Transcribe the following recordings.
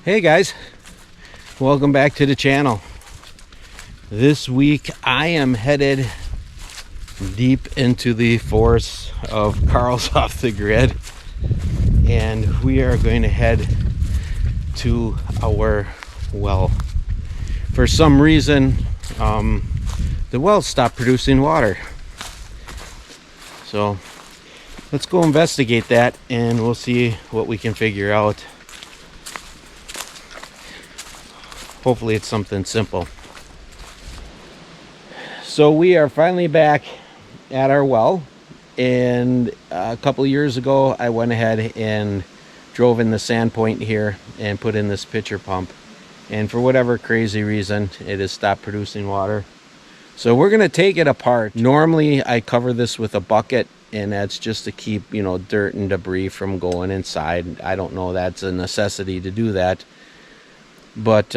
Hey guys, welcome back to the channel. This week I am headed deep into the forests of Carl's off the grid, and we are going to head to our well. For some reason the well stopped producing water, so let's go investigate that and we'll see what we can figure out. Hopefully it's something simple. So we are finally back at our well, and a couple of years ago I went ahead and drove in the sand point here and put in this pitcher pump, and for whatever crazy reason it has stopped producing water. So we're going to take it apart. Normally I cover this with a bucket, and that's just to keep, you know, dirt and debris from going inside. I don't know, that's a necessity to do that. But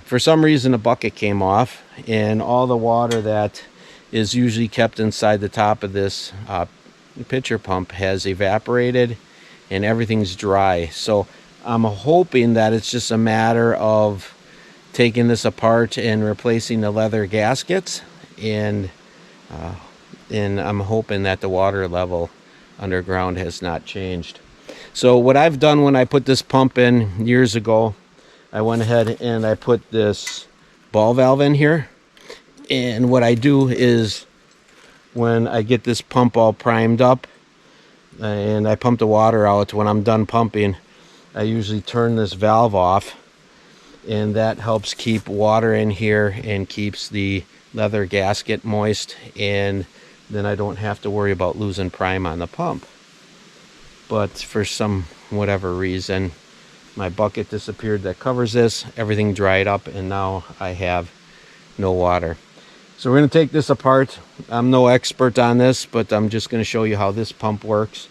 for some reason the bucket came off, and all the water that is usually kept inside the top of this pitcher pump has evaporated and everything's dry. So I'm hoping that it's just a matter of taking this apart and replacing the leather gaskets, and I'm hoping that the water level underground has not changed. So what I've done when I put this pump in years ago, I went ahead and I put this ball valve in here, and what I do is when I get this pump all primed up and I pump the water out, when I'm done pumping I usually turn this valve off, and that helps keep water in here and keeps the leather gasket moist, and then I don't have to worry about losing prime on the pump. But for some whatever reason my bucket disappeared that covers this, everything dried up, and now I have no water. So we're going to take this apart. I'm no expert on this, but I'm just going to show you how this pump works.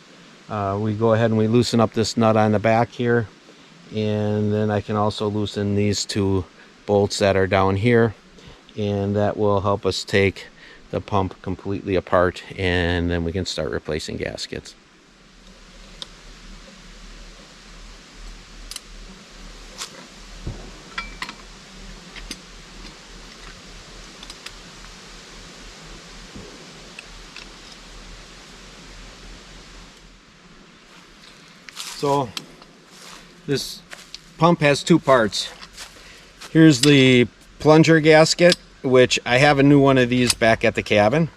We go ahead and we loosen up this nut on the back here, and then I can also loosen these two bolts that are down here, and that will help us take the pump completely apart, and then we can start replacing gaskets. So this pump has two parts. Here's the plunger gasket, which I have a new one of these back at the cabin,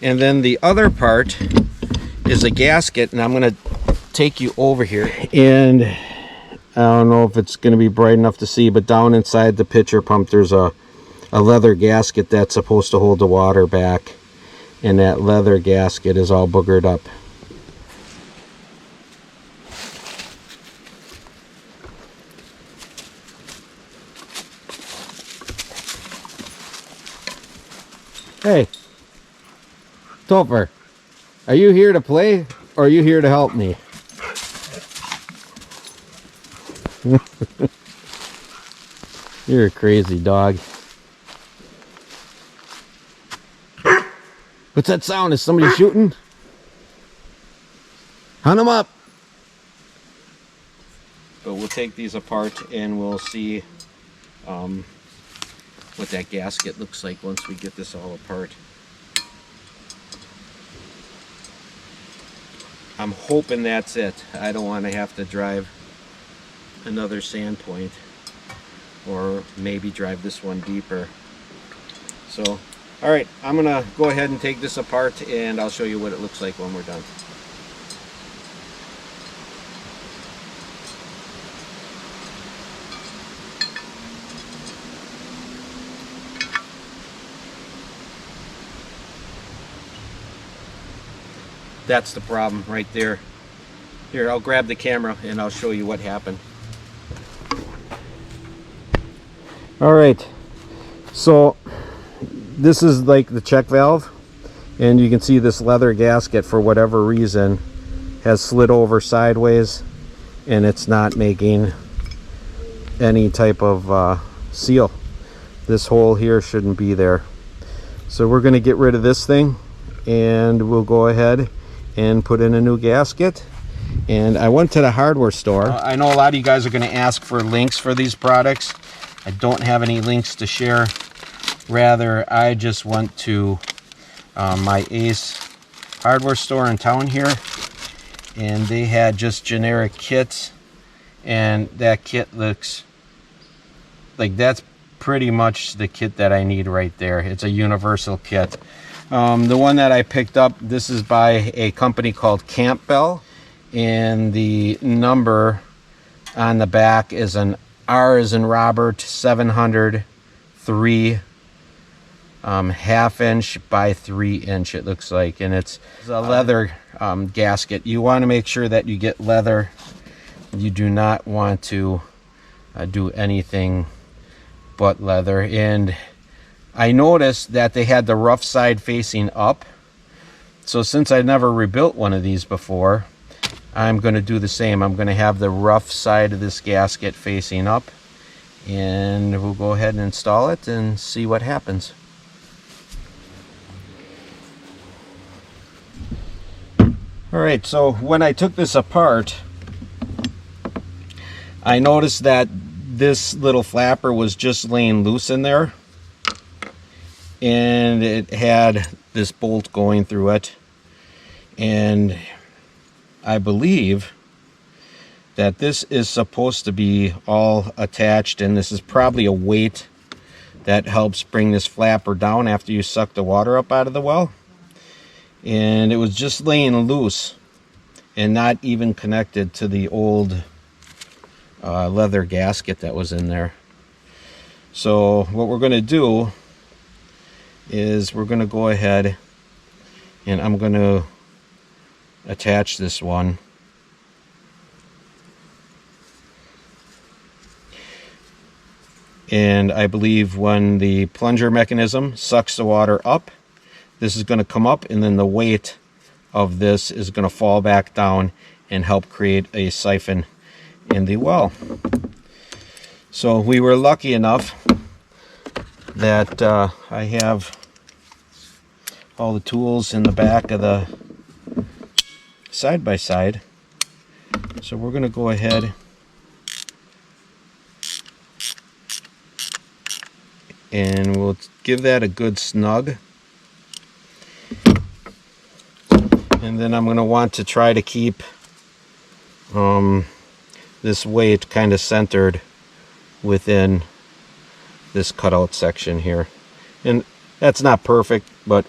and then the other part is a gasket, and I'm going to take you over here, and I don't know if it's going to be bright enough to see, but down inside the pitcher pump there's a leather gasket that's supposed to hold the water back, and that leather gasket is all boogered up. Hey, Topher, are you here to play or are you here to help me? You're a crazy dog. What's that sound? Is somebody shooting? Hunt them up. But we'll take these apart and we'll see what that gasket looks like once we get this all apart. I'm hoping that's it. I don't want to have to drive another sand point, or maybe drive this one deeper. So alright, I'm gonna go ahead and take this apart and I'll show you what it looks like when we're done. That's the problem right there. Here, I'll grab the camera and I'll show you what happened. Alright, so this is like the check valve, and you can see this leather gasket for whatever reason has slid over sideways, and it's not making any type of seal. This hole here shouldn't be there. So we're going to get rid of this thing, and we'll go ahead and put in a new gasket, And I went to the hardware store. I know a lot of you guys are going to ask for links for these products. I don't have any links to share. Rather, I just went to my Ace hardware store in town here, and they had just generic kits, and that kit looks like that's pretty much the kit that I need right there. It's a universal kit. The one that I picked up, this is by a company called Campbell, and the number on the back is an R as in Robert 703 half inch by 3 inch, it looks like, and it's a leather gasket. You want to make sure that you get leather. You do not want to do anything but leather. And I noticed that they had the rough side facing up, so since I never rebuilt one of these before, I'm going to do the same. I'm going to have the rough side of this gasket facing up, and we'll go ahead and install it and see what happens. Alright, so when I took this apart, I noticed that this little flapper was just laying loose in there, and it had this bolt going through it, and I believe that this is supposed to be all attached, and this is probably a weight that helps bring this flapper down after you suck the water up out of the well. And it was just laying loose and not even connected to the old leather gasket that was in there. So what we're going to do is we're going to go ahead and I'm going to attach this one. And I believe when the plunger mechanism sucks the water up, this is going to come up, and then the weight of this is going to fall back down and help create a siphon in the well. So we were lucky enough that I have all the tools in the back of the side-by-side. So we're going to go ahead and we'll give that a good snug. And then I'm going to want to try to keep this weight kind of centered within this cutout section here. And that's not perfect, but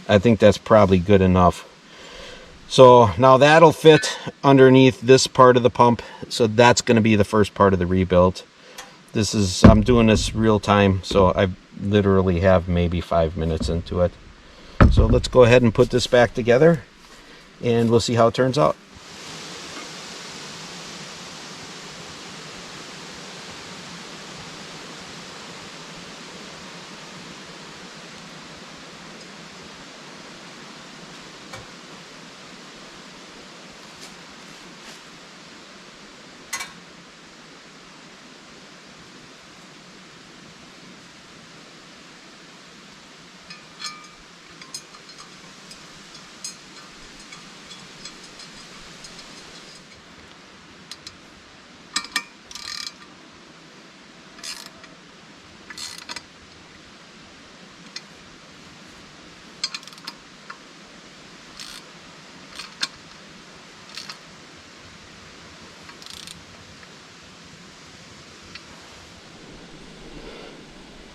I think that's probably good enough. So now that'll fit underneath this part of the pump. So that's going to be the first part of the rebuild. I'm doing this real time, so I literally have maybe 5 minutes into it. So let's go ahead and put this back together, and we'll see how it turns out.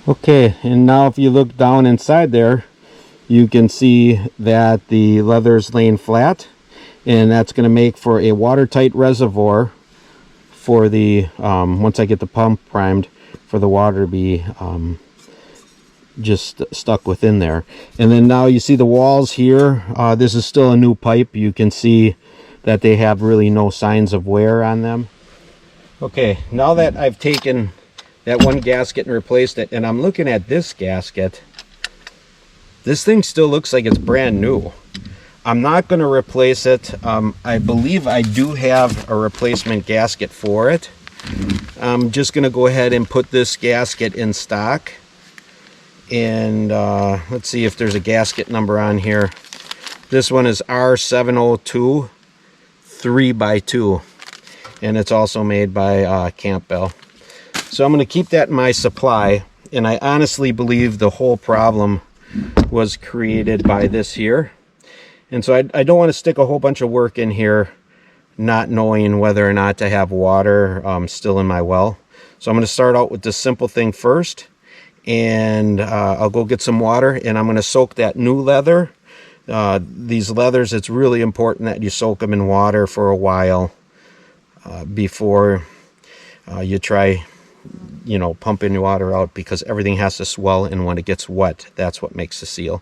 Okay, and now if you look down inside there, you can see that the leather is laying flat, and that's going to make for a watertight reservoir for the once I get the pump primed, for the water to be just stuck within there. And then now you see the walls here. This is still a new pipe. You can see that they have really no signs of wear on them. Okay, now that I've taken that one gasket and replaced it, and I'm looking at this gasket, this thing still looks like it's brand new. I'm not going to replace it. I believe I do have a replacement gasket for it. I'm just going to go ahead and put this gasket in stock, and let's see if there's a gasket number on here. This one is R702 3x2, and it's also made by Campbell. So I'm going to keep that in my supply, and I honestly believe the whole problem was created by this here. And so I don't want to stick a whole bunch of work in here not knowing whether or not to have water still in my well. So I'm going to start out with this simple thing first, and I'll go get some water, and I'm going to soak that new leather. These leathers, it's really important that you soak them in water for a while before you try, pumping water out, because everything has to swell, and when it gets wet, that's what makes the seal.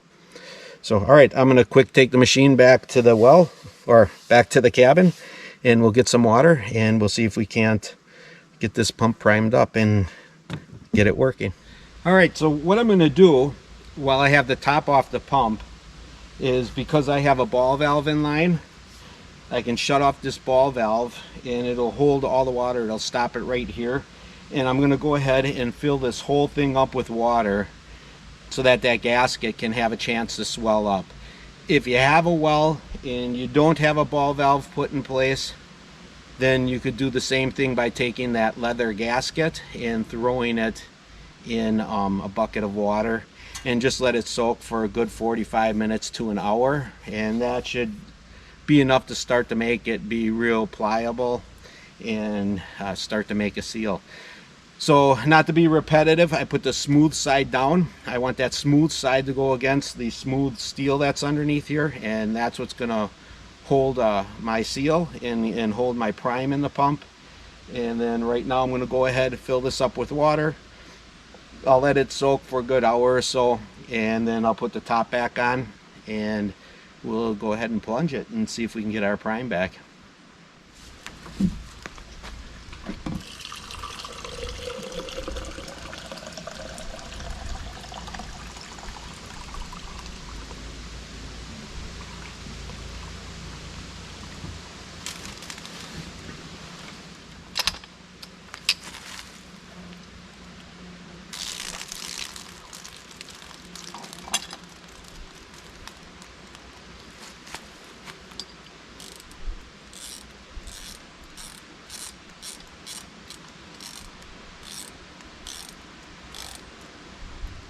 So, all right, I'm going to quick take the machine back to the well, or back to the cabin, and we'll get some water, and we'll see if we can't get this pump primed up and get it working. All right, so what I'm going to do while I have the top off the pump is, because I have a ball valve in line, I can shut off this ball valve and it'll hold all the water. It'll stop it right here. And I'm going to go ahead and fill this whole thing up with water so that that gasket can have a chance to swell up. If you have a well and you don't have a ball valve put in place, then you could do the same thing by taking that leather gasket and throwing it in a bucket of water and just let it soak for a good 45 minutes to an hour, and that should be enough to start to make it be real pliable and start to make a seal. So, not to be repetitive, I put the smooth side down. I want that smooth side to go against the smooth steel that's underneath here, and that's what's going to hold my seal and hold my prime in the pump. And then right now I'm going to go ahead and fill this up with water. I'll let it soak for a good hour or so, and then I'll put the top back on, and we'll go ahead and plunge it and see if we can get our prime back.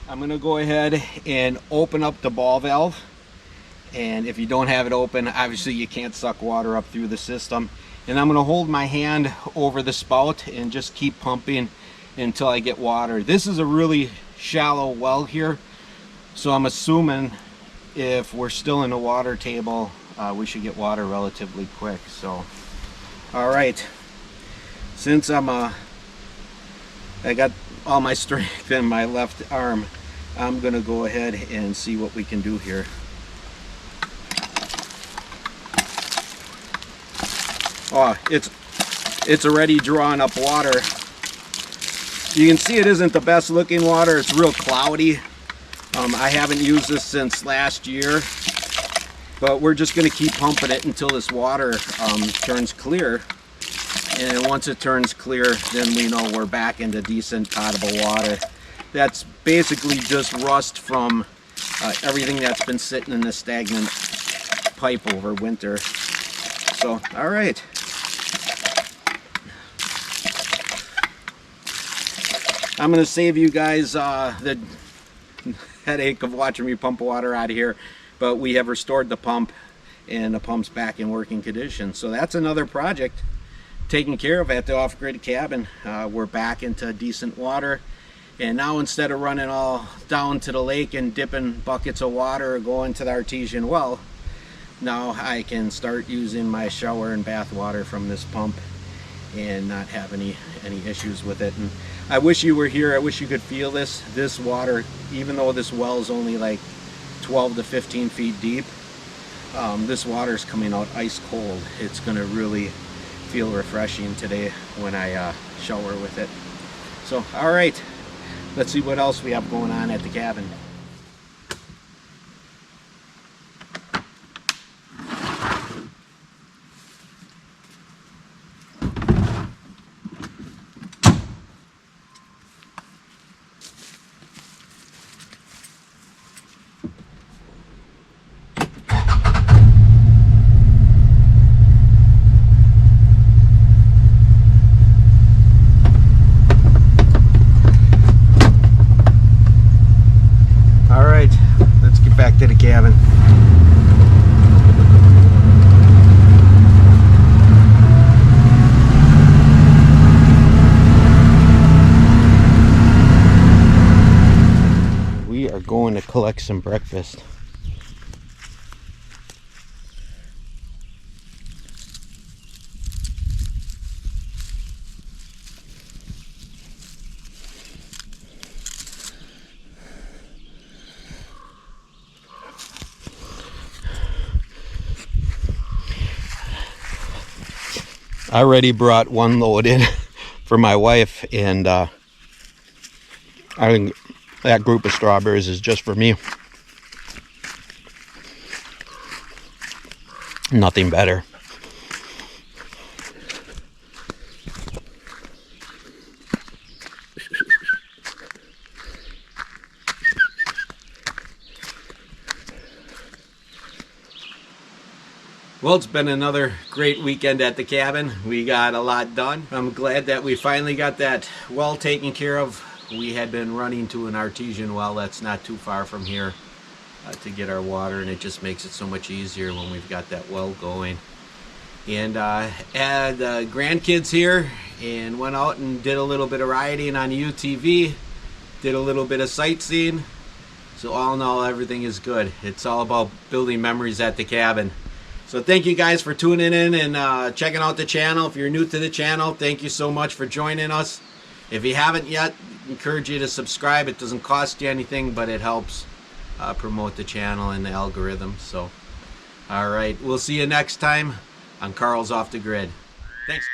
I'm going to go ahead and open up the ball valve, and if you don't have it open, obviously you can't suck water up through the system. And I'm going to hold my hand over the spout and just keep pumping until I get water. This is a really shallow well here, so I'm assuming if we're still in the water table, we should get water relatively quick. So, all right, since I got all my strength in my left arm, I'm gonna go ahead and see what we can do here. Oh, it's already drawing up water. You can see it isn't the best looking water. It's real cloudy. I haven't used this since last year, but we're just gonna keep pumping it until this water turns clear. And once it turns clear, then we know we're back into decent potable water. That's basically just rust from everything that's been sitting in the stagnant pipe over winter. So, all right. I'm going to save you guys the headache of watching me pump water out of here, but we have restored the pump, and the pump's back in working condition. So that's another project taken care of at the off-grid cabin. We're back into decent water, and now instead of running all down to the lake and dipping buckets of water or going to the artesian well, now I can start using my shower and bath water from this pump and not have any issues with it. And I wish you were here. I wish you could feel this water, even though this well is only like 12 to 15 feet deep. This water is coming out ice cold. It's going to really feel refreshing today when I shower with it. So, all right, let's see what else we have going on at the cabin. back to the cabin. We are going to collect some breakfast. I already brought one load in for my wife, and I think that group of strawberries is just for me. Nothing better. Well, it's been another great weekend at the cabin. We got a lot done. I'm glad that we finally got that well taken care of. We had been running to an artesian well that's not too far from here to get our water, and it just makes it so much easier when we've got that well going. And had grandkids here and went out and did a little bit of riding on UTV, did a little bit of sightseeing. So all in all, everything is good. It's all about building memories at the cabin. So thank you guys for tuning in and checking out the channel. If you're new to the channel, thank you so much for joining us. If you haven't yet, I encourage you to subscribe. It doesn't cost you anything, but it helps promote the channel and the algorithm. So, all right, we'll see you next time on Carl's Off the Grid. Thanks.